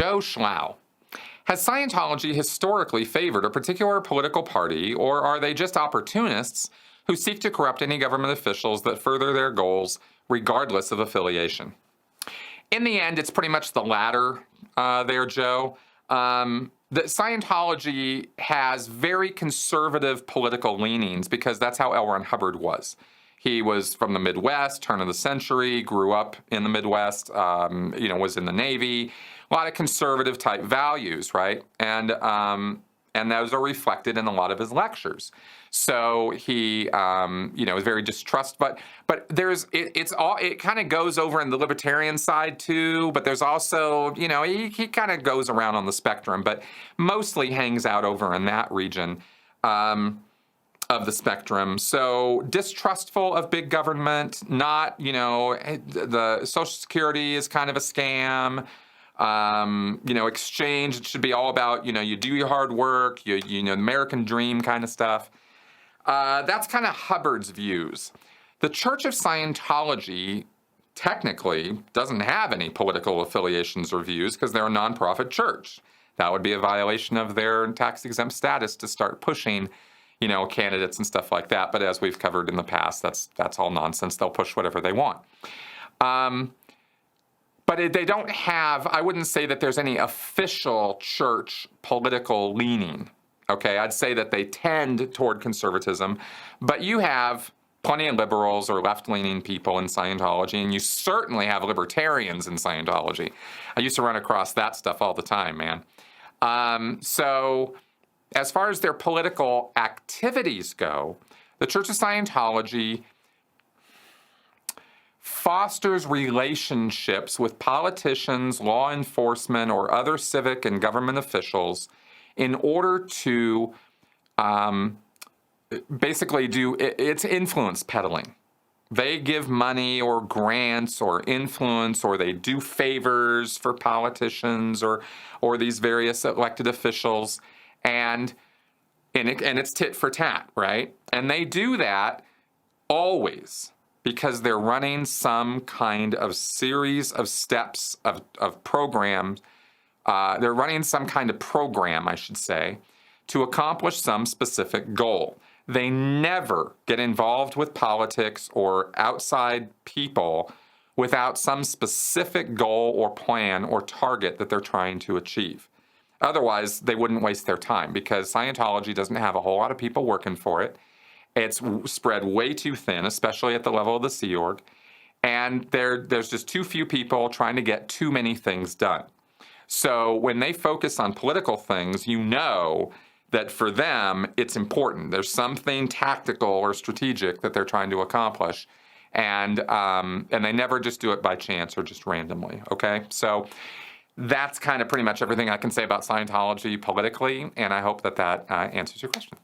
Joe Schlau. Has Scientology historically favored a particular political party, or are they just opportunists who seek to corrupt any government officials that further their goals, regardless of affiliation? In the end, it's pretty much the latter there, Joe. That Scientology has very conservative political leanings because that's how L. Ron Hubbard was. He was from the Midwest, turn of the century, grew up in the Midwest, was in the Navy. A lot of conservative type values, right? And those are reflected in a lot of his lectures. So he, is very distrustful. But it kind of goes over in the libertarian side too. But there's also, he kind of goes around on the spectrum, but mostly hangs out over in that region of the spectrum. So distrustful of big government, not, the Social Security is kind of a scam. Exchange, it should be all about, you do your hard work, the American dream kind of stuff. That's kind of Hubbard's views. The Church of Scientology technically doesn't have any political affiliations or views because they're a nonprofit church. That would be a violation of their tax-exempt status to start pushing, candidates and stuff like that. But as we've covered in the past, that's all nonsense. They'll push whatever they want. But they don't have, I wouldn't say that there's any official church political leaning, okay? I'd say that they tend toward conservatism, but you have plenty of liberals or left-leaning people in Scientology, and you certainly have libertarians in Scientology. I used to run across that stuff all the time, man. So as far as their political activities go, the Church of Scientology fosters relationships with politicians, law enforcement, or other civic and government officials in order to basically it's influence peddling. They give money or grants or influence, or they do favors for politicians or these various elected officials, and it's tit for tat, right? And they do that always because they're running some kind of series of steps of programs. They're running some kind of program, I should say, to accomplish some specific goal. They never get involved with politics or outside people without some specific goal or plan or target that they're trying to achieve. Otherwise, they wouldn't waste their time because Scientology doesn't have a whole lot of people working for it. It's spread way too thin, especially at the level of the Sea Org. And there's just too few people trying to get too many things done. So when they focus on political things, that for them, it's important. There's something tactical or strategic that they're trying to accomplish. And they never just do it by chance or just randomly, okay? So that's kind of pretty much everything I can say about Scientology politically, and I hope that answers your question.